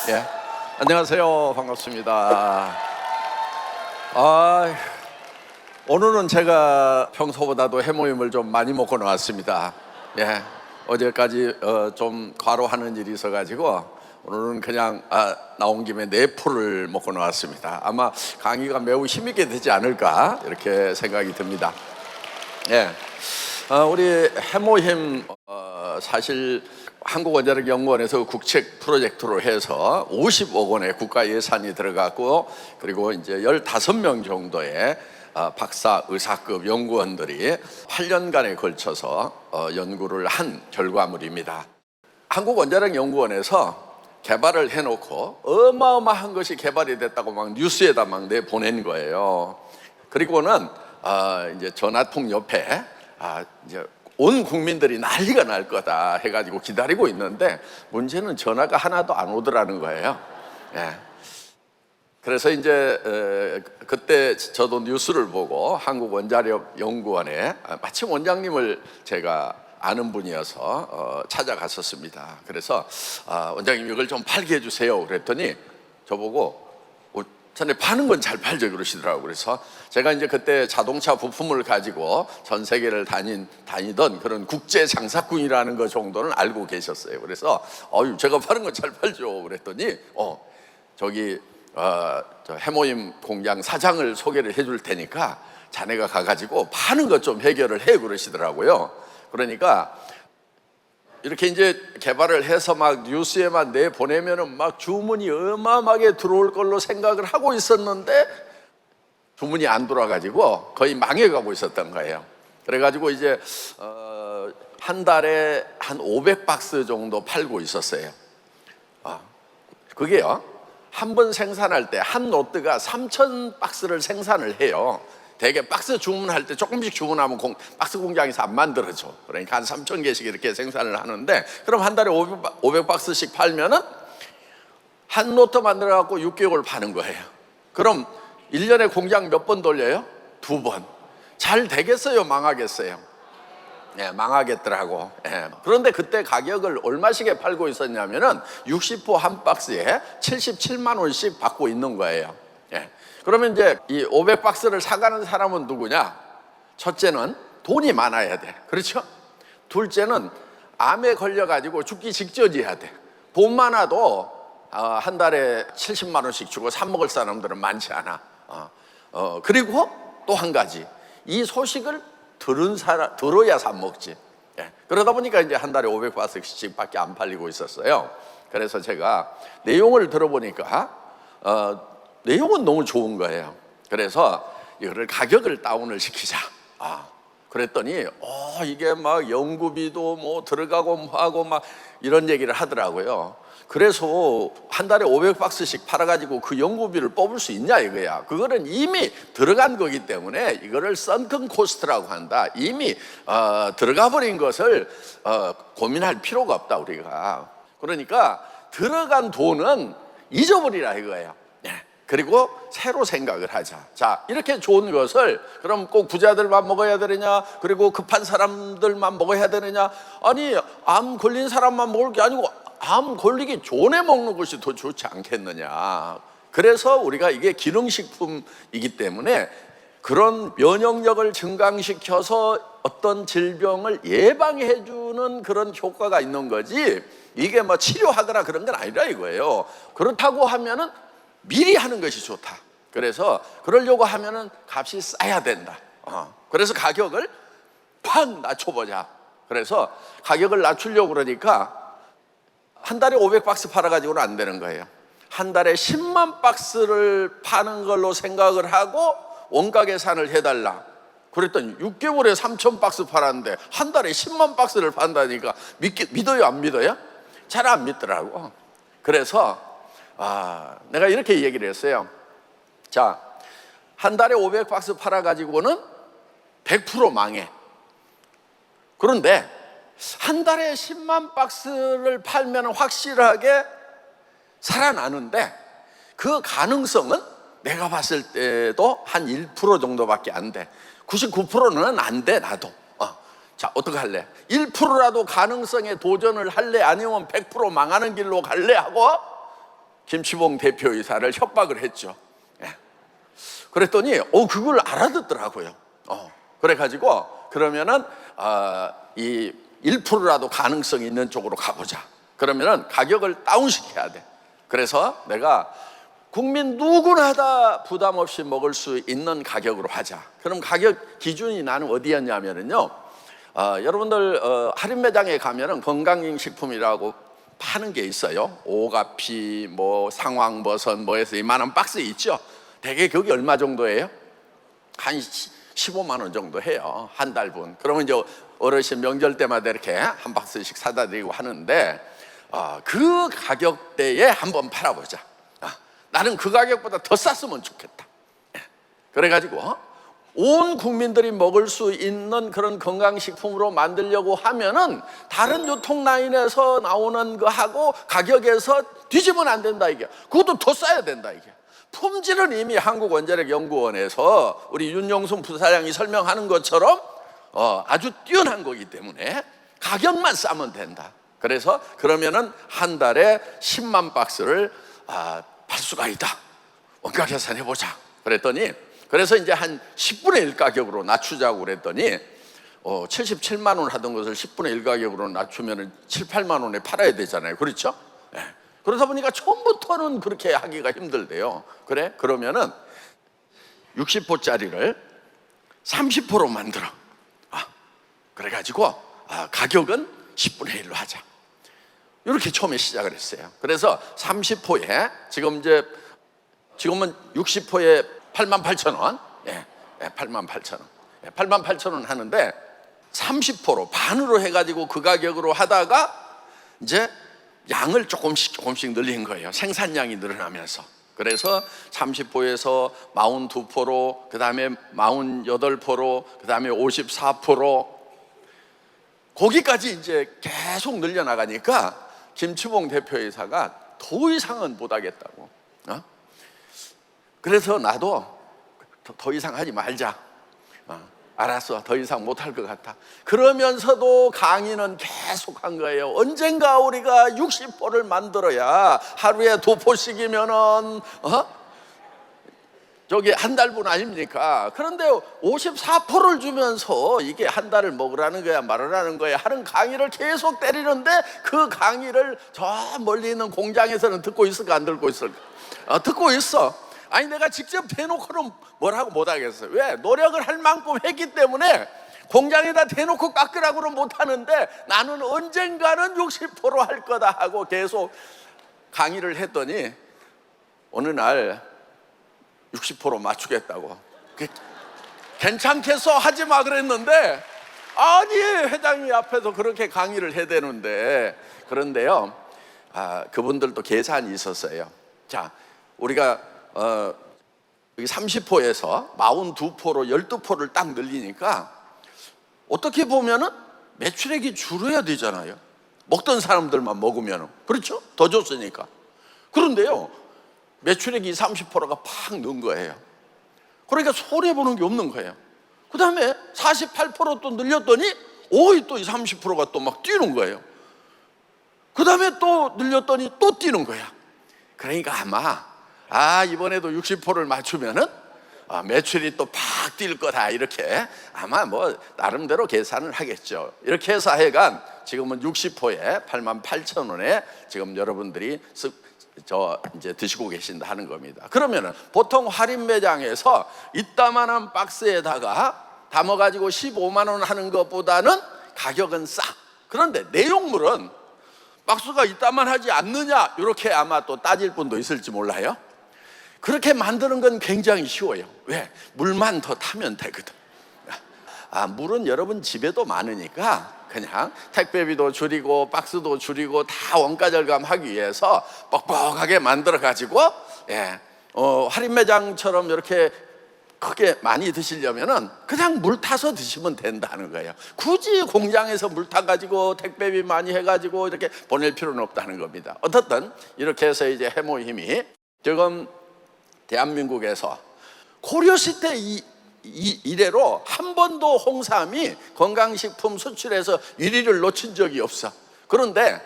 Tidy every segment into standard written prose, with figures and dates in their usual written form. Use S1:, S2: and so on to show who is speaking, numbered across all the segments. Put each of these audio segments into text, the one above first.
S1: 예, 안녕하세요. 반갑습니다. 오늘은 제가 평소보다도 해모임을 좀 많이 먹고 나왔습니다. 예, 어제까지 좀 과로하는 일이 있어가지고 오늘은 그냥 나온 김에 네포를 먹고 나왔습니다. 아마 강의가 매우 힘있게 되지 않을까 이렇게 생각이 듭니다. 예, 우리 해모임 사실 한국원자력연구원에서 국책 프로젝트로 해서 50억 원의 국가 예산이 들어갔고, 그리고 이제 15명 정도의 박사 의사급 연구원들이 8년간에 걸쳐서 연구를 한 결과물입니다. 한국원자력연구원에서 개발을 해놓고 어마어마한 것이 개발이 됐다고 막 뉴스에다 막 내보낸 거예요. 그리고는 이제 전화통 옆에 이제 온 국민들이 난리가 날 거다 해가지고 기다리고 있는데, 문제는 전화가 하나도 안 오더라는 거예요. 예. 그래서 이제 그때 저도 뉴스를 보고 한국원자력연구원에 마침 원장님을 제가 아는 분이어서 찾아갔었습니다. 그래서 원장님 이걸 좀 팔게 해주세요 그랬더니 저보고 전에 파는 건 잘 팔죠 그러시더라고요. 그래서 제가 이제 그때 자동차 부품을 가지고 전 세계를 다니던 그런 국제 장사꾼이라는 거 정도는 알고 계셨어요. 그래서 제가 파는 건 잘 팔죠 그랬더니 저기 저 해모임 공장 사장을 소개를 해줄 테니까 자네가 가가지고 파는 것 좀 해결을 해 그러시더라고요. 그러니까 이렇게 이제 개발을 해서 막 뉴스에만 내보내면은 막 주문이 어마어마하게 들어올 걸로 생각을 하고 있었는데 주문이 안 들어와가지고 거의 망해가고 있었던 거예요. 그래가지고 이제 한 달에 한 500박스 정도 팔고 있었어요. 그게요, 한 번 생산할 때 한 로트가 3,000박스를 생산을 해요. 대개 박스 주문할 때 조금씩 주문하면 박스 공장에서 안 만들어져. 그러니까 한 3,000개씩 이렇게 생산을 하는데, 그럼 한 달에 500박스씩 팔면은 한 로트 만들어 갖고 6개월 파는 거예요. 그럼 1년에 공장 몇 번 돌려요? 2번. 잘 되겠어요? 망하겠어요? 예, 망하겠더라고. 예. 그런데 그때 가격을 얼마씩에 팔고 있었냐면은 60포 한 박스에 77만 원씩 받고 있는 거예요. 예. 그러면 이제 이 500박스를 사가는 사람은 누구냐? 첫째는 돈이 많아야 돼. 그렇죠? 둘째는 암에 걸려가지고 죽기 직전이어야 돼. 돈 많아도 한 달에 70만 원씩 주고 사 먹을 사람들은 많지 않아. 그리고 또 한 가지, 이 소식을 들어야 사 먹지. 예. 그러다 보니까 이제 한 달에 500박스씩 밖에 안 팔리고 있었어요. 그래서 제가 내용을 들어보니까 내용은 너무 좋은 거예요. 그래서 이거를 가격을 다운을 시키자. 그랬더니 이게 막 연구비도 뭐 들어가고 뭐 하고 막 이런 얘기를 하더라고요. 그래서 한 달에 500박스씩 팔아가지고 그 연구비를 뽑을 수 있냐 이거야. 그거는 이미 들어간 거기 때문에 이거를 선큰 코스트라고 한다. 이미 들어가 버린 것을 고민할 필요가 없다 우리가. 그러니까 들어간 돈은 잊어버리라 이거예요. 그리고 새로 생각을 하자. 자, 이렇게 좋은 것을 그럼 꼭 부자들만 먹어야 되느냐, 그리고 급한 사람들만 먹어야 되느냐? 아니, 암 걸린 사람만 먹을 게 아니고 암 걸리기 전에 먹는 것이 더 좋지 않겠느냐. 그래서 우리가 이게 기능식품이기 때문에 그런 면역력을 증강시켜서 어떤 질병을 예방해 주는 그런 효과가 있는 거지, 이게 뭐 치료하거나 그런 건 아니라 이거예요. 그렇다고 하면은 미리 하는 것이 좋다. 그래서 그러려고 하면은 값이 싸야 된다. 그래서 가격을 팍 낮춰보자. 그래서 가격을 낮추려고 그러니까 한 달에 500박스 팔아가지고는 안 되는 거예요. 한 달에 10만 박스를 파는 걸로 생각을 하고 원가 계산을 해달라. 그랬더니 6개월에 3,000박스 팔았는데 한 달에 10만 박스를 판다니까 믿어요 안 믿어요? 잘 안 믿더라고. 그래서 내가 이렇게 얘기를 했어요. 자, 한 달에 500박스 팔아가지고는 100% 망해. 그런데 한 달에 10만 박스를 팔면 확실하게 살아나는데, 그 가능성은 내가 봤을 때도 한 1% 정도밖에 안 돼. 99%는 안 돼 나도. 자, 어떻게 할래? 1%라도 가능성에 도전을 할래? 아니면 100% 망하는 길로 갈래? 하고 김치봉 대표이사를 협박을 했죠. 예. 그랬더니 그걸 알아듣더라고요. 그래가지고 그러면은 이 1%라도 가능성이 있는 쪽으로 가보자. 그러면은 가격을 다운시켜야 돼. 그래서 내가 국민 누구나 다 부담 없이 먹을 수 있는 가격으로 하자. 그럼 가격 기준이 나는 어디였냐면은요, 여러분들 할인 매장에 가면은 건강식품이라고 파는 게 있어요. 오가피, 뭐 상황버섯, 뭐해서 이만한 박스 있죠. 대개 거기 얼마 정도예요? 한 15만 원 정도 해요, 한 달분. 그러면 이제 어르신 명절 때마다 이렇게 한 박스씩 사다 드리고 하는데, 그 가격대에 한번 팔아보자. 나는 그 가격보다 더 쌌으면 좋겠다. 그래가지고 온 국민들이 먹을 수 있는 그런 건강식품으로 만들려고 하면은 다른 유통라인에서 나오는 거하고 가격에서 뒤집으면 안 된다, 이게. 그것도 더 싸야 된다, 이게. 품질은 이미 한국원자력연구원에서 우리 윤용순 부사장이 설명하는 것처럼 아주 뛰어난 거기 때문에 가격만 싸면 된다. 그래서 그러면은 한 달에 10만 박스를 팔 수가 있다. 원가 계산해보자. 그랬더니, 그래서 이제 한 10분의 1 가격으로 낮추자고 그랬더니 77만 원 하던 것을 10분의 1 가격으로 낮추면 7, 8만 원에 팔아야 되잖아요. 그렇죠? 네. 그러다 보니까 처음부터는 그렇게 하기가 힘들대요. 그래? 그러면은 60포짜리를 30포로 만들어. 그래가지고 가격은 10분의 1로 하자. 이렇게 처음에 시작을 했어요. 그래서 30포에 지금은 60포에 88,000원, 88,000원, 88,000원 하는데 30포로 반으로 해가지고 그 가격으로 하다가 이제 양을 조금씩 늘린 거예요. 생산량이 늘어나면서. 그래서 30포에서 42포로, 그 다음에 48포로, 그 다음에 54포로, 거기까지 이제 계속 늘려나가니까 김치봉 대표이사가 더 이상은 못하겠다고. 그래서 나도 더 이상 하지 말자. 알았어, 더 이상 못할 것 같아. 그러면서도 강의는 계속 한 거예요. 언젠가 우리가 60포를 만들어야 하루에 2포씩이면은 저기 한 달분 아닙니까? 그런데 54포를 주면서 이게 한 달을 먹으라는 거야 말으라는 거야 하는 강의를 계속 때리는데, 그 강의를 저 멀리 있는 공장에서는 듣고 있을까 안 듣고 있을까? 듣고 있어. 아니 내가 직접 대놓고는 뭐라고 못하겠어요. 왜? 노력을 할 만큼 했기 때문에 공장에다 대놓고 깎으라고는 못하는데, 나는 언젠가는 60포로 할 거다 하고 계속 강의를 했더니 어느 날 60포로 맞추겠다고. 괜찮겠어? 하지 마 그랬는데, 아니 회장님 앞에서 그렇게 강의를 해대는데. 그런데요, 그분들도 계산이 있었어요. 자, 우리가 여기 30포에서 42포로 12포를 딱 늘리니까 어떻게 보면은 매출액이 줄어야 되잖아요. 먹던 사람들만 먹으면. 그렇죠? 더 줬으니까. 그런데요, 매출액이 30%가 팍 는 거예요. 그러니까 손해보는 게 없는 거예요. 그 다음에 48% 또 늘렸더니 또 이 30%가 또 막 뛰는 거예요. 그 다음에 또 늘렸더니 또 뛰는 거야. 그러니까 아마 이번에도 60%를 맞추면은 매출이 또 팍 뛸 거다, 이렇게 아마 뭐 나름대로 계산을 하겠죠. 이렇게 해서 하여간 지금은 60포에 88,000원에 지금 여러분들이 이제 드시고 계신다 하는 겁니다. 그러면은 보통 할인 매장에서 이따만한 박스에다가 담아가지고 15만 원 하는 것보다는 가격은 싸. 그런데 내용물은 박스가 이따만하지 않느냐, 이렇게 아마 또 따질 분도 있을지 몰라요. 그렇게 만드는 건 굉장히 쉬워요. 왜? 물만 더 타면 되거든. 물은 여러분 집에도 많으니까 그냥 택배비도 줄이고 박스도 줄이고 다 원가 절감하기 위해서 뻑뻑하게 만들어 가지고 할인 매장처럼 이렇게 크게 많이 드시려면은 그냥 물 타서 드시면 된다는 거예요. 굳이 공장에서 물 타가지고 택배비 많이 해가지고 이렇게 보낼 필요는 없다는 겁니다. 어떻든 이렇게 해서 이제 해모힘이 지금 대한민국에서 고려시대 이래로 한 번도 홍삼이 건강식품 수출에서 1위를 놓친 적이 없어. 그런데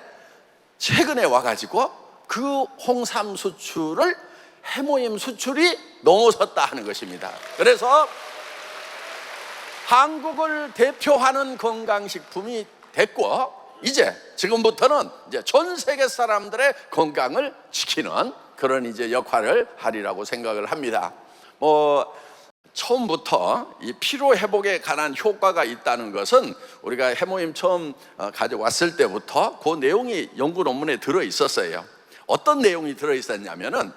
S1: 최근에 와가지고 그 홍삼 수출을 해모임 수출이 넘어섰다 하는 것입니다. 그래서 한국을 대표하는 건강식품이 됐고, 이제 지금부터는 이제 전 세계 사람들의 건강을 지키는 그런 이제 역할을 하리라고 생각을 합니다. 처음부터 이 피로 회복에 관한 효과가 있다는 것은 우리가 해모임 처음 가져왔을 때부터 그 내용이 연구 논문에 들어 있었어요. 어떤 내용이 들어 있었냐면은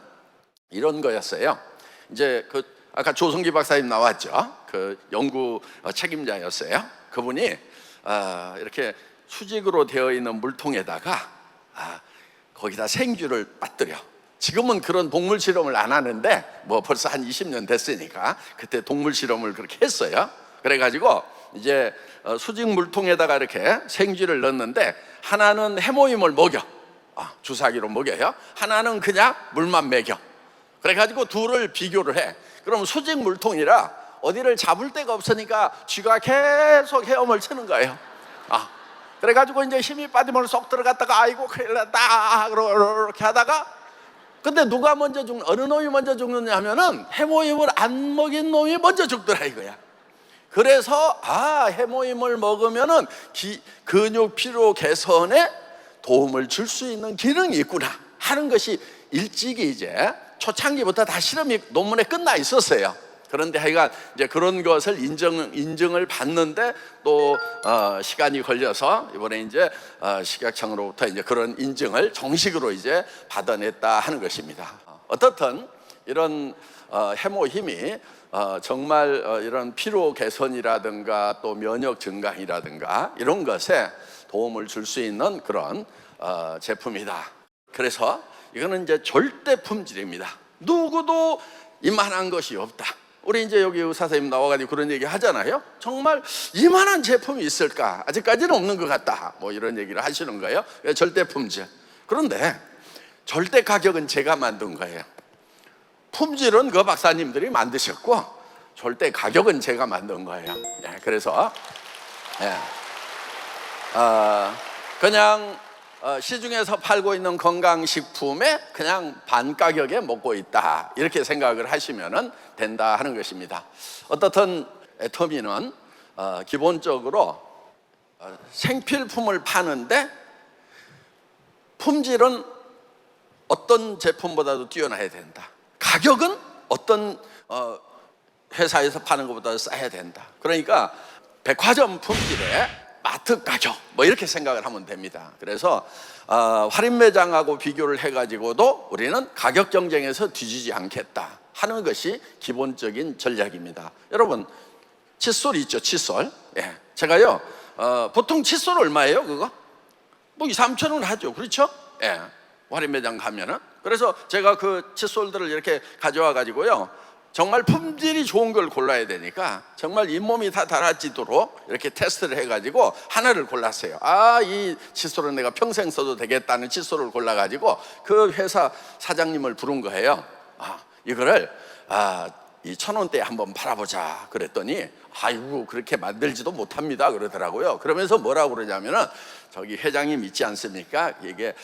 S1: 이런 거였어요. 이제 그 아까 조성기 박사님 나왔죠. 그 연구 책임자였어요. 그분이 이렇게 수직으로 되어 있는 물통에다가 거기다 생쥐를 빠뜨려. 지금은 그런 동물 실험을 안 하는데 뭐 벌써 한 20년 됐으니까 그때 동물 실험을 그렇게 했어요. 그래가지고 이제 수직 물통에다가 이렇게 생쥐를 넣는데 하나는 해모임을 먹여, 주사기로 먹여요. 하나는 그냥 물만 먹여. 그래가지고 둘을 비교를 해. 그럼 수직 물통이라 어디를 잡을 데가 없으니까 쥐가 계속 헤엄을 치는 거예요. 그래가지고 이제 힘이 빠지면 쏙 들어갔다가 아이고 큰일 났다 그렇게 하다가, 근데 누가 먼저 어느 놈이 먼저 죽느냐 하면은 해모임을 안 먹인 놈이 먼저 죽더라 이거야. 그래서 해모임을 먹으면은 근육 피로 개선에 도움을 줄 수 있는 기능이 있구나 하는 것이 일찍이 이제 초창기부터 다 실험이 논문에 끝나 있었어요. 그런데 하여간 이제 그런 것을 인정을 받는데 또 시간이 걸려서 이번에 이제 식약청으로부터 이제 그런 인증을 정식으로 이제 받아냈다 하는 것입니다. 어떻든 이런 해모힘이 정말 이런 피로 개선이라든가 또 면역 증강이라든가 이런 것에 도움을 줄 수 있는 그런 제품이다. 그래서 이거는 이제 절대 품질입니다. 누구도 이만한 것이 없다. 우리 이제 여기 의사 선생님 나와가지고 그런 얘기 하잖아요. 정말 이만한 제품이 있을까? 아직까지는 없는 것 같다. 뭐 이런 얘기를 하시는 거예요. 절대 품질. 그런데 절대 가격은 제가 만든 거예요. 품질은 그 박사님들이 만드셨고 절대 가격은 제가 만든 거예요. 그래서 그냥 시중에서 팔고 있는 건강식품에 그냥 반 가격에 먹고 있다 이렇게 생각을 하시면 된다 하는 것입니다. 어떻든 애터미는 기본적으로 생필품을 파는데 품질은 어떤 제품보다도 뛰어나야 된다. 가격은 어떤 회사에서 파는 것보다 싸야 된다. 그러니까 백화점 품질에 마트 가격 뭐 이렇게 생각을 하면 됩니다. 그래서 할인 매장하고 비교를 해가지고도 우리는 가격 경쟁에서 뒤지지 않겠다 하는 것이 기본적인 전략입니다. 여러분 칫솔 있죠? 칫솔. 제가요 보통 칫솔 얼마예요? 그거? 뭐 2, 3천 원 하죠. 그렇죠? 할인 매장 가면은. 그래서 제가 그 칫솔들을 이렇게 가져와 가지고요 정말 품질이 좋은 걸 골라야 되니까 정말 잇몸이 다 닳아지도록 이렇게 테스트를 해가지고 하나를 골랐어요. 이 칫솔은 내가 평생 써도 되겠다는 칫솔을 골라가지고 그 회사 사장님을 부른 거예요. 이거를 이 1,000원대에 한번 팔아보자 그랬더니 아이고 그렇게 만들지도 못합니다 그러더라고요. 그러면서 뭐라고 그러냐면은 저기 회장님 있지 않습니까? 이게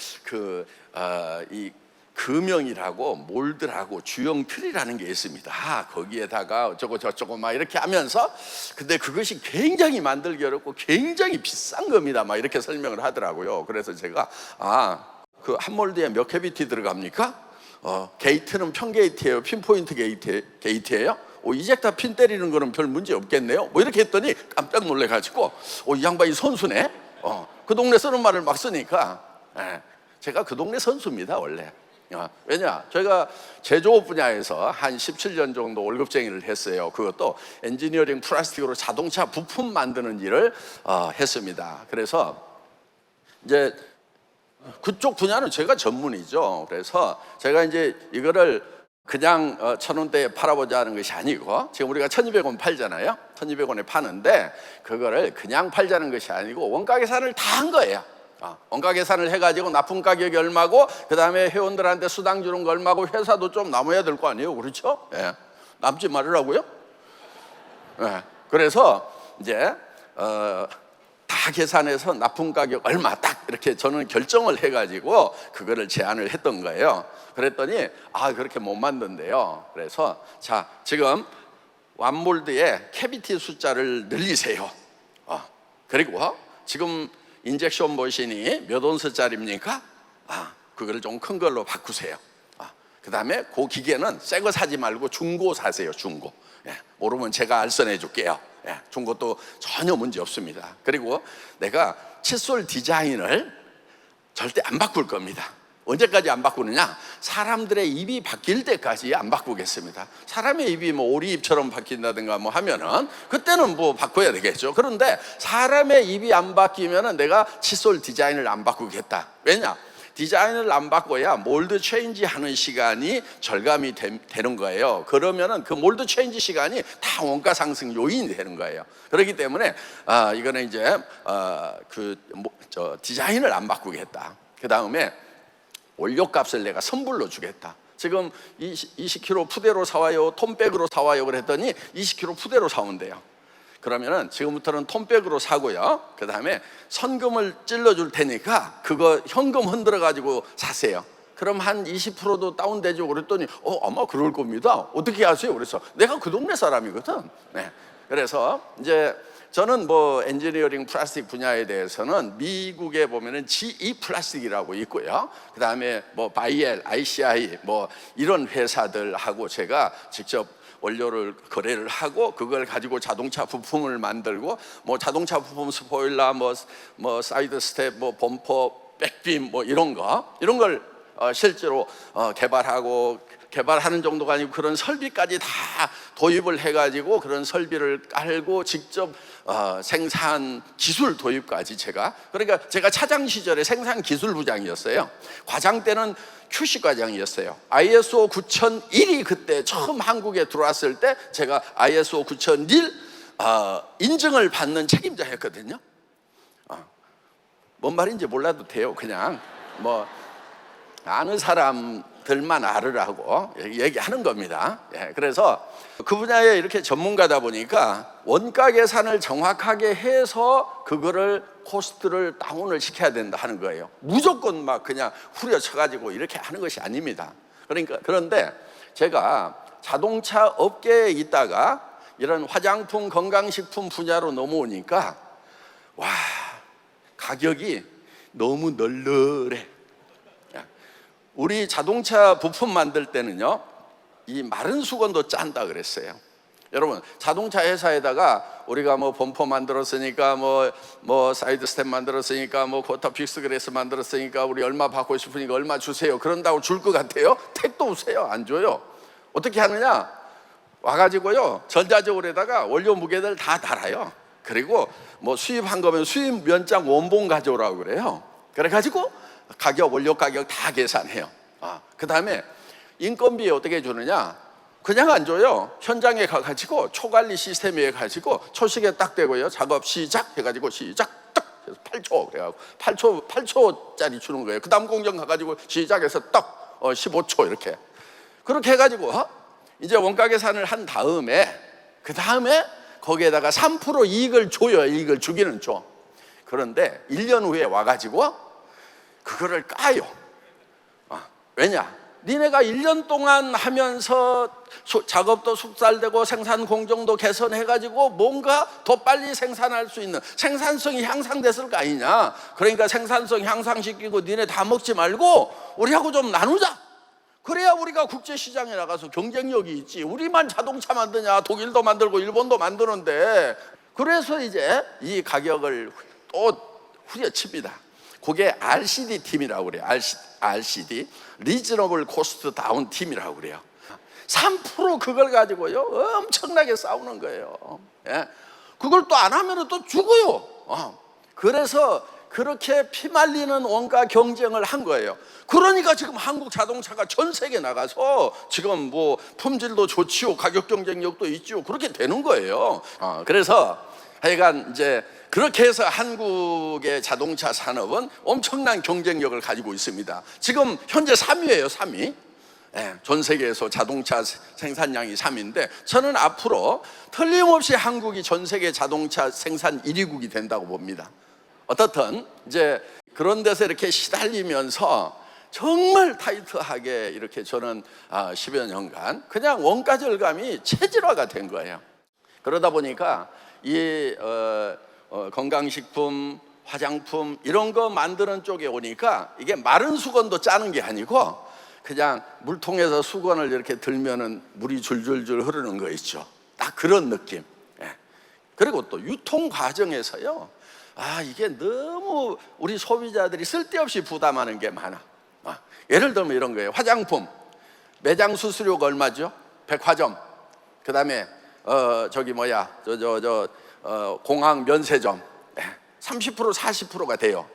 S1: 이 금형이라고 몰드라고 주형 틀이라는 게 있습니다. 거기에다가 어쩌고 저쩌고 막 이렇게 하면서 근데 그것이 굉장히 만들기 어렵고 굉장히 비싼 겁니다. 막 이렇게 설명을 하더라고요. 그래서 제가 그 한 몰드에 몇 캐비티 들어갑니까? 게이트는 편 게이트예요? 핀포인트 게이트예요? 이젝터 핀 때리는 거는 별 문제 없겠네요. 뭐 이렇게 했더니 깜짝 놀래가지고 이 양반이 선수네. 그 동네 쓰는 말을 막 쓰니까 제가 그 동네 선수입니다 원래. 왜냐 저희가 제조업 분야에서 한 17년 정도 월급쟁이를 했어요. 그것도 엔지니어링 플라스틱으로 자동차 부품 만드는 일을 했습니다. 그래서 이제 그쪽 분야는 제가 전문이죠. 그래서 제가 이제 이거를 그냥 1,000원대에 팔아보자는 것이 아니고 지금 우리가 1,200원 팔잖아요. 1,200원에 파는데 그거를 그냥 팔자는 것이 아니고 원가 계산을 다 한 거예요. 원가 계산을 해가지고 납품 가격이 얼마고 그 다음에 회원들한테 수당 주는 거 얼마고 회사도 좀 남아야 될 거 아니에요. 그렇죠? 남지 말으라고요. 그래서 이제 다 계산해서 납품 가격 얼마 딱 이렇게 저는 결정을 해가지고 그거를 제안을 했던 거예요. 그랬더니 그렇게 못 만든대요. 그래서 자, 지금 완몰드의 캐비티 숫자를 늘리세요. 그리고 지금 인젝션 머신이 몇 온스짜리입니까? 그걸 좀 큰 걸로 바꾸세요. 그 다음에 그 기계는 새 거 사지 말고 중고 사세요. 중고. 모르면 제가 알선해 줄게요. 중고도 전혀 문제 없습니다. 그리고 내가 칫솔 디자인을 절대 안 바꿀 겁니다. 언제까지 안 바꾸느냐? 사람들의 입이 바뀔 때까지 안 바꾸겠습니다. 사람의 입이 뭐 오리입처럼 바뀐다든가 뭐 하면은 그때는 뭐 바꿔야 되겠죠. 그런데 사람의 입이 안 바뀌면은 내가 칫솔 디자인을 안 바꾸겠다. 왜냐? 디자인을 안 바꿔야 몰드 체인지 하는 시간이 절감이 되는 거예요. 그러면은 그 몰드 체인지 시간이 다 원가 상승 요인이 되는 거예요. 그렇기 때문에 이거는 이제 디자인을 안 바꾸겠다. 그 다음에 원료값을 내가 선불로 주겠다. 지금 20kg 푸대로 사와요, 톤백으로 사와요 그랬더니 20kg 푸대로 사오면 돼요. 그러면은 지금부터는 톤백으로 사고요. 그 다음에 선금을 찔러줄 테니까 그거 현금 흔들어 가지고 사세요. 그럼 한 20%도 다운되죠. 그랬더니 아마 그럴 겁니다. 어떻게 아세요? 그래서 내가 그 동네 사람이거든. 그래서 이제 저는 뭐 엔지니어링 플라스틱 분야에 대해서는 미국에 보면은 GE 플라스틱이라고 있고요. 그 다음에 뭐 바이엘, ICI 뭐 이런 회사들하고 제가 직접 원료를 거래를 하고 그걸 가지고 자동차 부품을 만들고 뭐 자동차 부품 스포일러 뭐 사이드 스텝 뭐 범퍼 백빔 뭐 이런 걸 실제로 개발하는 정도가 아니고 그런 설비까지 다 도입을 해가지고 그런 설비를 깔고 직접 생산 기술 도입까지 그러니까 제가 차장 시절에 생산 기술부장이었어요. 과장 때는 QC 과장이었어요. ISO 9001이 그때 처음 한국에 들어왔을 때 제가 ISO 9001 인증을 받는 책임자였거든요. 뭔 말인지 몰라도 돼요. 그냥 뭐 아는 사람들만 알으라고 얘기하는 겁니다. 그래서 그 분야에 이렇게 전문가다 보니까 원가 계산을 정확하게 해서 그거를 코스트를 다운을 시켜야 된다 하는 거예요. 무조건 막 그냥 후려쳐가지고 이렇게 하는 것이 아닙니다. 그런데 제가 자동차 업계에 있다가 이런 화장품, 건강식품 분야로 넘어오니까 가격이 너무 널널해. 우리 자동차 부품 만들 때는요, 이 마른 수건도 짠다 그랬어요. 여러분, 자동차 회사에다가 우리가 뭐 범퍼 만들었으니까 뭐 사이드 스텝 만들었으니까 뭐 쿼터 픽스 그레스 만들었으니까 우리 얼마 받고 싶으니까 얼마 주세요. 그런다고 줄 것 같아요? 택도 없어요. 안 줘요. 어떻게 하느냐? 와가지고요, 전자저울에다가 원료 무게들 다 달아요. 그리고 뭐 수입한 거면 수입 면장 원본 가져오라고 그래요. 그래가지고 원료 가격 다 계산해요. 그 다음에 인건비 어떻게 주느냐? 그냥 안 줘요. 현장에 가가지고 초관리 시스템에 가지고 초시계 딱 대고요. 작업 시작 해가지고 시작 딱 해서 8초 그래가지고 8초짜리 주는 거예요. 그 다음 공정 가가지고 시작해서 딱 15초 이렇게. 그렇게 해가지고 이제 원가 계산을 한 다음에 그 다음에 거기에다가 3% 이익을 줘요. 이익을 주기는 줘. 그런데 1년 후에 와가지고 그거를 까요. 왜냐? 니네가 1년 동안 하면서 작업도 숙달되고 생산 공정도 개선해가지고 뭔가 더 빨리 생산할 수 있는 생산성이 향상됐을 거 아니냐. 그러니까 생산성 향상시키고 니네 다 먹지 말고 우리하고 좀 나누자. 그래야 우리가 국제시장에 나가서 경쟁력이 있지. 우리만 자동차 만드냐? 독일도 만들고 일본도 만드는데. 그래서 이제 이 가격을 또 후려칩니다. 그게 RCD 팀이라고 그래요. RCD, 리즈너블 코스트 다운 팀이라고 그래요. 3% 그걸 가지고요 엄청나게 싸우는 거예요. 그걸 또 안 하면 또 죽어요. 그래서 그렇게 피말리는 원가 경쟁을 한 거예요. 그러니까 지금 한국 자동차가 전 세계 나가서 지금 뭐 품질도 좋지요, 가격 경쟁력도 있지요, 그렇게 되는 거예요. 그래서 하여간 이제 그렇게 해서 한국의 자동차 산업은 엄청난 경쟁력을 가지고 있습니다. 지금 현재 3위예요, 3위. 전 세계에서 자동차 생산량이 3위인데 저는 앞으로 틀림없이 한국이 전 세계 자동차 생산 1위국이 된다고 봅니다. 어떻든 이제 그런 데서 이렇게 시달리면서 정말 타이트하게 이렇게 저는 10여 년간 그냥 원가 절감이 체질화가 된 거예요. 그러다 보니까 이 건강식품, 화장품 이런 거 만드는 쪽에 오니까 이게 마른 수건도 짜는 게 아니고 그냥 물통에서 수건을 이렇게 들면은 물이 줄줄줄 흐르는 거 있죠. 딱 그런 느낌. 그리고 또 유통 과정에서요, 이게 너무 우리 소비자들이 쓸데없이 부담하는 게 많아. 예를 들면 이런 거예요. 화장품 매장 수수료가 얼마죠? 백화점, 그 다음에 공항 면세점 30% 40%가 돼요.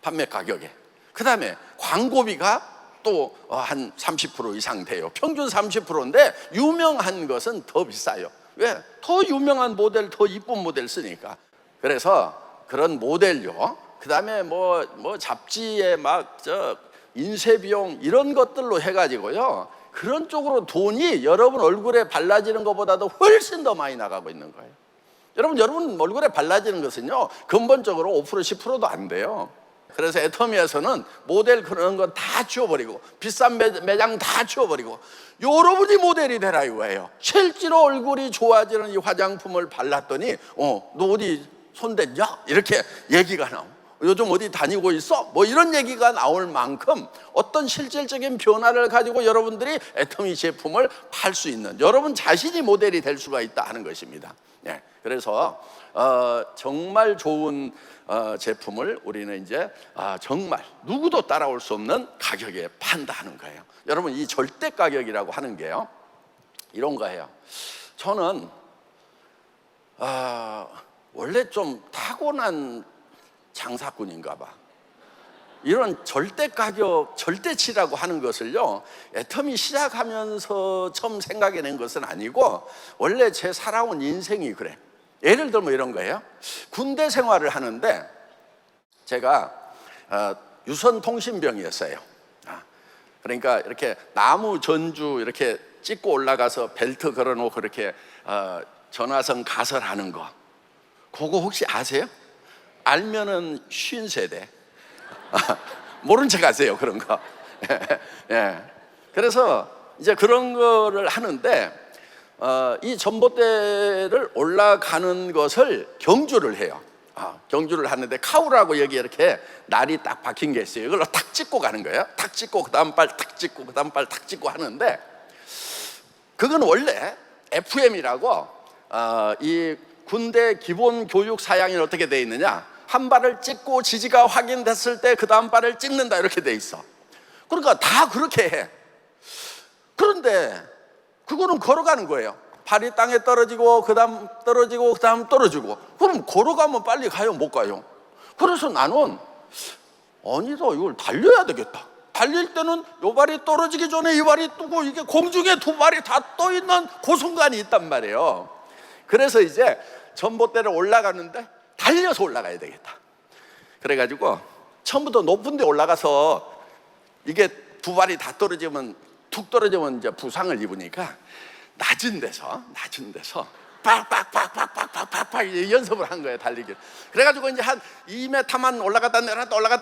S1: 판매 가격에. 그 다음에 광고비가 또 한 30% 이상 돼요. 평균 30%인데 유명한 것은 더 비싸요. 왜? 더 유명한 모델, 더 이쁜 모델 쓰니까. 그래서 그런 모델료, 그 다음에 잡지에 인쇄 비용 이런 것들로 해가지고요, 그런 쪽으로 돈이 여러분 얼굴에 발라지는 것보다도 훨씬 더 많이 나가고 있는 거예요. 여러분 얼굴에 발라지는 것은요, 근본적으로 5% 10%도 안 돼요. 그래서 애터미에서는 모델 그런 건 다 치워버리고 비싼 매장 다 치워버리고 여러분이 모델이 되라 이거예요. 실제로 얼굴이 좋아지는 이 화장품을 발랐더니 너 어디 손댔냐? 이렇게 얘기가 나오고, 요즘 어디 다니고 있어? 이런 얘기가 나올 만큼 어떤 실질적인 변화를 가지고 여러분들이 애터미 제품을 팔 수 있는, 여러분 자신이 모델이 될 수가 있다 하는 것입니다. 그래서 정말 좋은 제품을 우리는 이제 정말 누구도 따라올 수 없는 가격에 판다 하는 거예요. 여러분, 이 절대 가격이라고 하는 게요, 이런 거예요. 저는 원래 좀 타고난 장사꾼인가 봐. 이런 절대 가격, 절대치라고 하는 것을요, 애터미 시작하면서 처음 생각해낸 것은 아니고 원래 제 살아온 인생이 그래. 예를 들면 이런 거예요. 군대 생활을 하는데 제가 유선통신병이었어요. 그러니까 이렇게 나무 전주 이렇게 찍고 올라가서 벨트 걸어놓고 이렇게 전화선 가설하는 거, 그거 혹시 아세요? 알면은 50세대. 모른 척 하세요, 그런 거. 그래서 이제 그런 거를 하는데 이 전봇대를 올라가는 것을 경주를 해요. 경주를 하는데 카우라고 여기 이렇게 날이 딱 박힌 게 있어요. 이걸로 탁 찍고 가는 거예요. 탁 찍고 그 다음 발 탁 찍고 그 다음 발 탁 찍고 하는데, 그건 원래 FM이라고 이 군대 기본 교육 사양이 어떻게 돼 있느냐, 한 발을 찍고 지지가 확인됐을 때 그 다음 발을 찍는다 이렇게 돼 있어. 그러니까 다 그렇게 해. 그런데 그거는 걸어가는 거예요. 발이 땅에 떨어지고 그 다음 떨어지고 그 다음 떨어지고. 그럼 걸어가면 빨리 가요, 못 가요? 그래서 나는 아니다, 이걸 달려야 되겠다. 달릴 때는 요 발이 떨어지기 전에 이 발이 뜨고 이게 공중에 두 발이 다 떠 있는 그 순간이 있단 말이에요. 그래서 이제 전봇대를 올라가는데 달려서 올라가야 되겠다. 그래가지고 처음부터 높은 데 올라가서 이게 두 발이 다 떨어지면, 툭 떨어지면 이제 부상을 입으니까 낮은 데서 빡빡빡빡빡빡빡 연습을 한 거예요, 달리기. 그래가지고 이제 한 2m만 올라갔다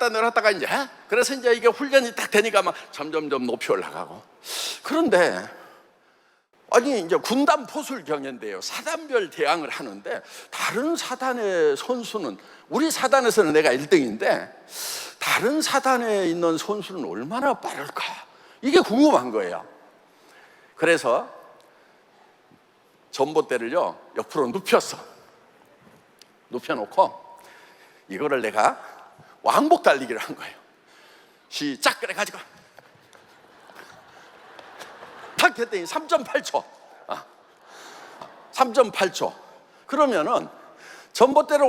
S1: 내렸다가 이제, 그래서 이제 이게 훈련이 딱 되니까 막 점점점 높이 올라가고. 그런데 아니 이제 군단 포술 경연대요. 사단별 대항을 하는데 다른 사단의 선수는, 우리 사단에서는 내가 1등인데 다른 사단에 있는 선수는 얼마나 빠를까, 이게 궁금한 거예요. 그래서 전봇대를요 옆으로 눕혀놓고 이거를 내가 왕복 달리기를 한 거예요. 시작. 그래가지고 탁 했더니 3.8초 3.8초. 그러면은 전봇대를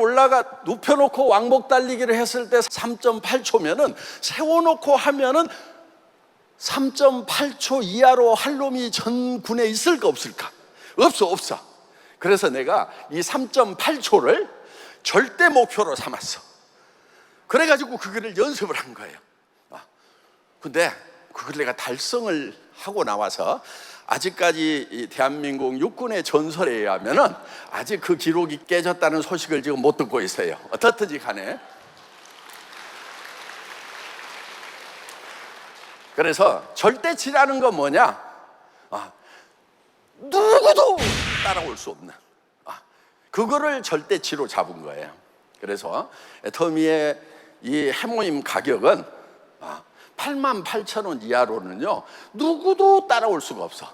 S1: 눕혀놓고 왕복 달리기를 했을 때 3.8초면은 세워놓고 하면은 3.8초 이하로 할 놈이 전 군에 있을까 없을까? 없어. 그래서 내가 이 3.8초를 절대 목표로 삼았어. 그래가지고 그거를 연습을 한 거예요. 근데 그걸 내가 달성을 하고 나와서 아직까지 이 대한민국 육군의 전설에 의하면은 아직 그 기록이 깨졌다는 소식을 지금 못 듣고 있어요. 어떻든지 간에. 그래서 절대치라는 건 뭐냐? 누구도 따라올 수 없는, 그거를 절대치로 잡은 거예요. 그래서 애터미의 이 해모임 가격은 88,000원 이하로는요 누구도 따라올 수가 없어.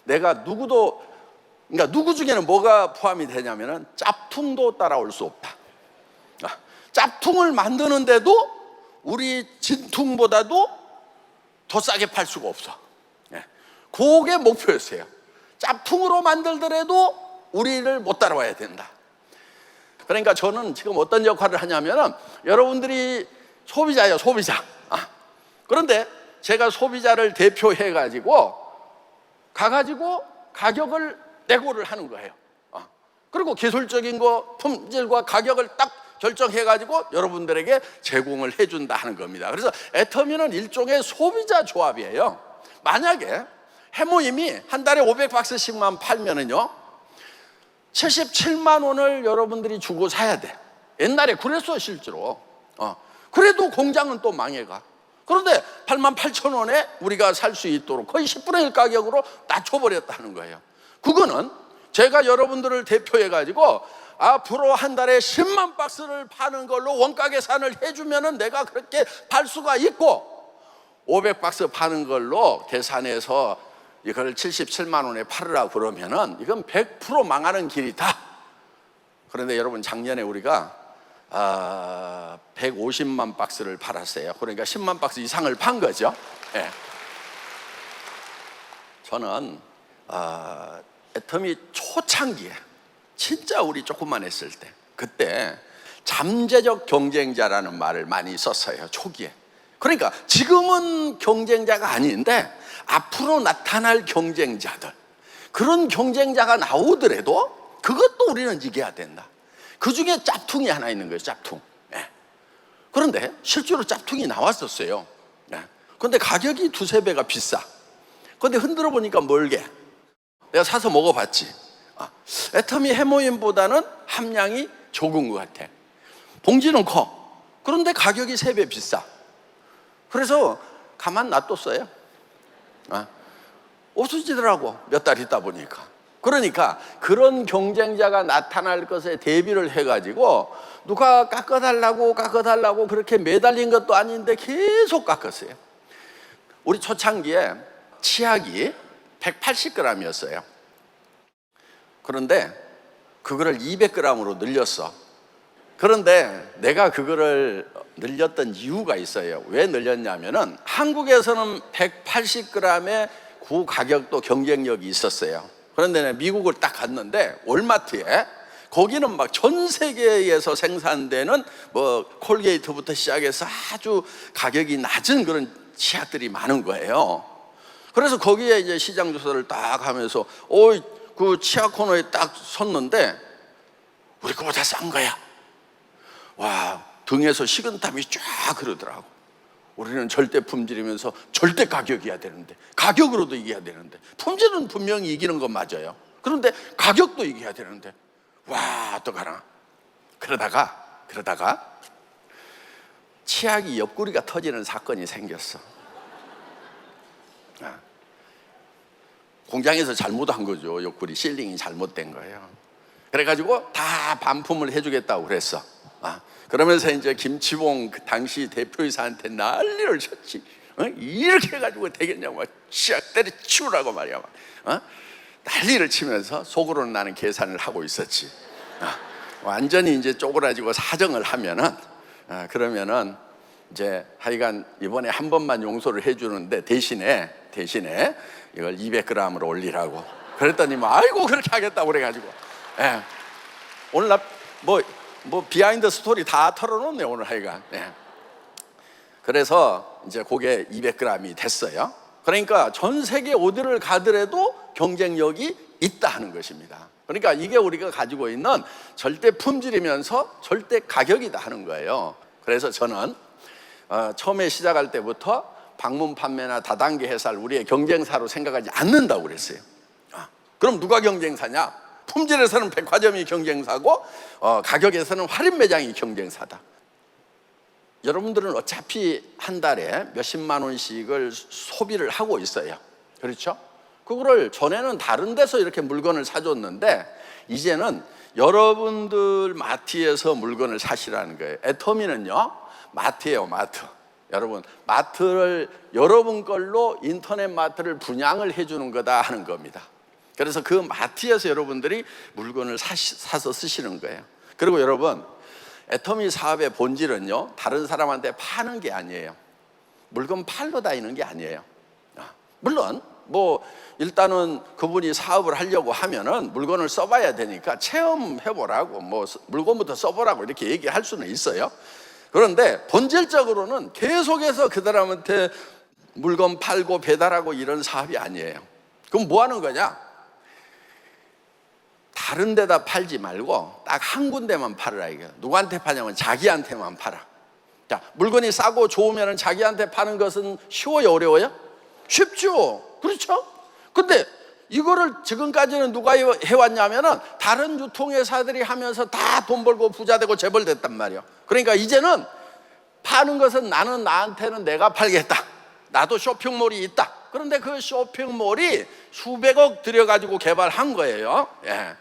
S1: 내가 그러니까 누구 중에는 뭐가 포함이 되냐면은 짭퉁도 따라올 수 없다. 짭퉁을 만드는데도 우리 진퉁보다도 더 싸게 팔 수가 없어. 그게 목표였어요. 짭퉁으로 만들더라도 우리를 못 따라와야 된다. 그러니까 저는 지금 어떤 역할을 하냐면은 여러분들이 소비자예요, 소비자. 그런데 제가 소비자를 대표해 가지고 가가지고 가격을 내고를 하는 거예요. 그리고 기술적인 거, 품질과 가격을 딱 결정해 가지고 여러분들에게 제공을 해준다 하는 겁니다. 그래서 애터미는 일종의 소비자 조합이에요. 만약에 해모임이 한 달에 500박스씩만 팔면은요 77만 원을 여러분들이 주고 사야 돼. 옛날에 그랬어 실제로. 그래도 공장은 또 망해가. 그런데 88,000원에 우리가 살 수 있도록 거의 10분의 1 가격으로 낮춰버렸다는 거예요. 그거는 제가 여러분들을 대표해 가지고 앞으로 한 달에 10만 박스를 파는 걸로 원가 계산을 해주면은 내가 그렇게 팔 수가 있고, 500박스 파는 걸로 계산해서 이걸 77만 원에 팔으라 그러면은 이건 100% 망하는 길이다. 그런데 여러분 작년에 우리가 150만 박스를 팔았어요. 그러니까 10만 박스 이상을 판 거죠. 네. 저는 애터미 초창기에 진짜 우리 조금만 했을 때, 그때 잠재적 경쟁자라는 말을 많이 썼어요, 초기에. 그러니까 지금은 경쟁자가 아닌데 앞으로 나타날 경쟁자들, 그런 경쟁자가 나오더라도 그것도 우리는 이겨야 된다. 그 중에 짭퉁이 하나 있는 거예요, 짭퉁. 그런데 실제로 짭퉁이 나왔었어요. 그런데 가격이 2~3배가 비싸. 그런데 흔들어 보니까 멀게. 내가 사서 먹어봤지. 애터미 해모임보다는 함량이 적은 것 같아. 봉지는 커. 그런데 가격이 3배 비싸. 그래서 가만 놔뒀어요. 없어지더라고, 몇 달 있다 보니까. 그러니까 그런 경쟁자가 나타날 것에 대비를 해가지고 누가 깎아달라고 그렇게 매달린 것도 아닌데 계속 깎았어요. 우리 초창기에 치약이 180g이었어요. 그런데 그거를 200g으로 늘렸어. 그런데 내가 그거를 늘렸던 이유가 있어요. 왜 늘렸냐면은 한국에서는 180g의 그 가격도 경쟁력이 있었어요. 그런데 내가 미국을 딱 갔는데 월마트에 거기는 막 전 세계에서 생산되는 뭐 콜게이트부터 시작해서 아주 가격이 낮은 그런 치약들이 많은 거예요. 그래서 거기에 이제 시장 조사를 딱 하면서 그 치약 코너에 딱 섰는데 우리 거보다 싼 거야. 와, 등에서 식은땀이 쫙 흐르더라고. 우리는 절대 품질이면서 절대 가격이어야 되는데, 가격으로도 이겨야 되는데, 품질은 분명히 이기는 건 맞아요. 그런데 가격도 이겨야 되는데, 와, 어떡하나. 그러다가 치약이 옆구리가 터지는 사건이 생겼어. 공장에서 잘못한 거죠. 옆구리 실링이 잘못된 거예요. 그래가지고 다 반품을 해주겠다고 그랬어. 그러면서 이제 김치봉 그 당시 대표이사한테 난리를 쳤지. 이렇게 해가지고 되겠냐고 치약 때려치우라고 말이야. 난리를 치면서 속으로는 나는 계산을 하고 있었지. 완전히 이제 쪼그라지고 사정을 하면은 그러면은 이제 하여간 이번에 한 번만 용서를 해주는데 대신에 이걸 200g으로 올리라고 그랬더니 아이고 그렇게 하겠다고 그래가지고 오늘 나 뭐 비하인드 스토리 다 털어놓네 오늘 하여간. 그래서 이제 그게 200g이 됐어요. 그러니까 전 세계 어디를 가더라도 경쟁력이 있다 하는 것입니다. 그러니까 이게 우리가 가지고 있는 절대 품질이면서 절대 가격이다 하는 거예요. 그래서 저는 처음에 시작할 때부터 방문 판매나 다단계 회사를 우리의 경쟁사로 생각하지 않는다고 그랬어요. 그럼 누가 경쟁사냐? 품질에서는 백화점이 경쟁사고 가격에서는 할인 매장이 경쟁사다. 여러분들은 어차피 한 달에 몇십만 원씩을 소비를 하고 있어요. 그렇죠? 그거를 전에는 다른 데서 이렇게 물건을 사줬는데 이제는 여러분들 마트에서 물건을 사시라는 거예요. 애터미는요 마트예요. 마트. 여러분 마트를 여러분 걸로 인터넷 마트를 분양을 해주는 거다 하는 겁니다. 그래서 그 마트에서 여러분들이 물건을 사서 쓰시는 거예요. 그리고 여러분 애터미 사업의 본질은요 다른 사람한테 파는 게 아니에요. 물건 팔러 다니는 게 아니에요. 물론 뭐 일단은 그분이 사업을 하려고 하면은 물건을 써봐야 되니까 체험해보라고 뭐 물건부터 써보라고 이렇게 얘기할 수는 있어요. 그런데 본질적으로는 계속해서 그 사람한테 물건 팔고 배달하고 이런 사업이 아니에요. 그럼 뭐 하는 거냐? 다른 데다 팔지 말고 딱 한 군데만 팔으라 이거예요. 누구한테 파냐면 자기한테만 팔아. 자, 물건이 싸고 좋으면 자기한테 파는 것은 쉬워요, 어려워요? 쉽죠. 그렇죠? 근데 이거를 지금까지는 누가 해왔냐면은 다른 유통회사들이 하면서 다 돈 벌고 부자 되고 재벌 됐단 말이에요. 그러니까 이제는 파는 것은 나한테는 내가 팔겠다. 나도 쇼핑몰이 있다. 그런데 그 쇼핑몰이 수백억 들여가지고 개발한 거예요. 예.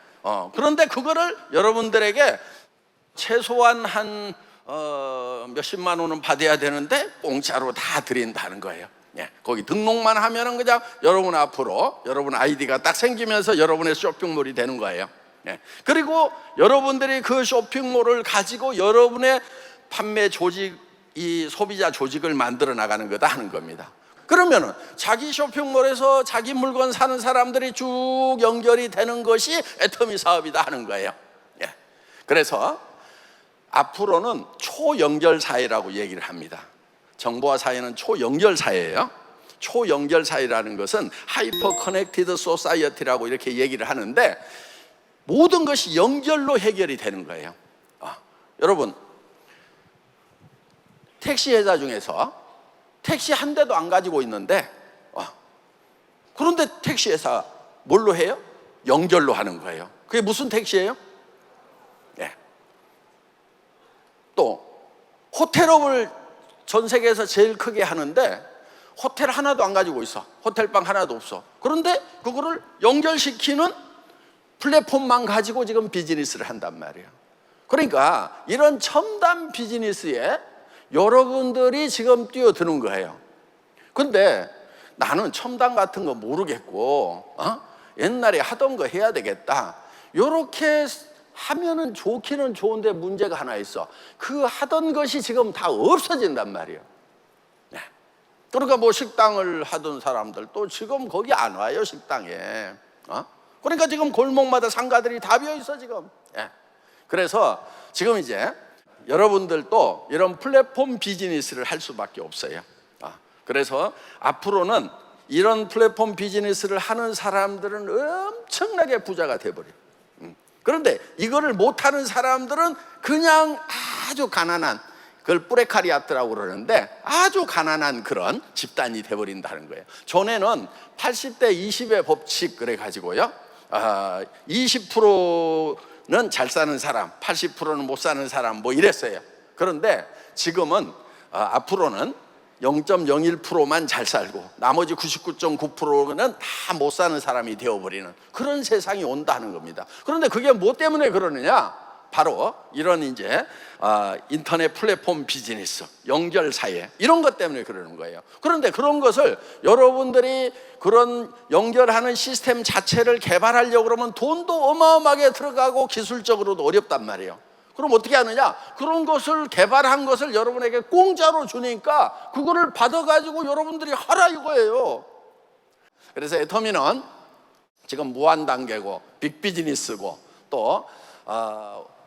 S1: 그런데 그거를 여러분들에게 최소한 한 몇십만 원은 받아야 되는데 공짜로 다 드린다는 거예요. 예, 거기 등록만 하면은 그냥 여러분 앞으로 여러분 아이디가 딱 생기면서 여러분의 쇼핑몰이 되는 거예요. 예, 그리고 여러분들이 그 쇼핑몰을 가지고 여러분의 판매 조직, 이 소비자 조직을 만들어 나가는 거다 하는 겁니다. 그러면은 자기 쇼핑몰에서 자기 물건 사는 사람들이 쭉 연결이 되는 것이 애터미 사업이다 하는 거예요. 예, 그래서 앞으로는 초연결 사회라고 얘기를 합니다. 정보화 사회는 초연결 사회예요. 초연결 사회라는 것은 하이퍼 커넥티드 소사이어티라고 이렇게 얘기를 하는데 모든 것이 연결로 해결이 되는 거예요. 여러분 택시 회사 중에서 택시 한 대도 안 가지고 있는데 그런데 택시 회사 뭘로 해요? 연결로 하는 거예요. 그게 무슨 택시예요? 예. 또 호텔업을 전 세계에서 제일 크게 하는데 호텔 하나도 안 가지고 있어. 호텔방 하나도 없어. 그런데 그거를 연결시키는 플랫폼만 가지고 지금 비즈니스를 한단 말이에요. 그러니까 이런 첨단 비즈니스에 여러분들이 지금 뛰어드는 거예요. 근데 나는 첨단 같은 거 모르겠고 옛날에 하던 거 해야 되겠다. 이렇게 하면은 좋기는 좋은데 문제가 하나 있어. 그 하던 것이 지금 다 없어진단 말이에요. 네. 그러니까 뭐 식당을 하던 사람들도 지금 거기 안 와요, 식당에. 그러니까 지금 골목마다 상가들이 다 비어 있어 지금. 네. 그래서 지금 이제 여러분들도 이런 플랫폼 비즈니스를 할 수밖에 없어요. 그래서 앞으로는 이런 플랫폼 비즈니스를 하는 사람들은 엄청나게 부자가 돼버려요. 그런데 이거를 못하는 사람들은 그냥 아주 가난한, 그걸 뿌레카리아트라고 그러는데 아주 가난한 그런 집단이 돼버린다는 거예요. 전에는 80대 20의 법칙 그래가지고요 20%는 잘 사는 사람, 80%는 못 사는 사람 뭐 이랬어요. 그런데 지금은 앞으로는 0.01%만 잘 살고 나머지 99.9%는 다 못 사는 사람이 되어버리는 그런 세상이 온다는 겁니다. 그런데 그게 뭐 때문에 그러느냐? 바로 이런 이제 인터넷 플랫폼 비즈니스, 연결 사회 이런 것 때문에 그러는 거예요. 그런데 그런 것을 여러분들이 그런 연결하는 시스템 자체를 개발하려고 그러면 돈도 어마어마하게 들어가고 기술적으로도 어렵단 말이에요. 그럼 어떻게 하느냐? 그런 것을 개발한 것을 여러분에게 공짜로 주니까 그거를 받아가지고 여러분들이 하라 이거예요. 그래서 애터미는 지금 무한 단계고 빅비즈니스고 또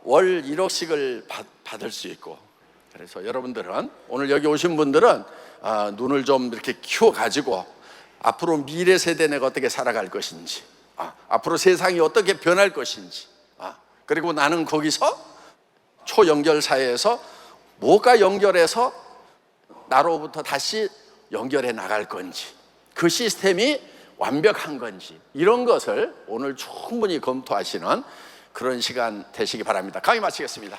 S1: 월 1억씩을 받을 수 있고, 그래서 여러분들은 오늘 여기 오신 분들은 눈을 좀 이렇게 키워가지고 앞으로 미래 세대 내가 어떻게 살아갈 것인지, 앞으로 세상이 어떻게 변할 것인지, 그리고 나는 거기서 초연결 사회에서 뭐가 연결해서 나로부터 다시 연결해 나갈 건지, 그 시스템이 완벽한 건지, 이런 것을 오늘 충분히 검토하시는 그런 시간 되시기 바랍니다. 강의 마치겠습니다.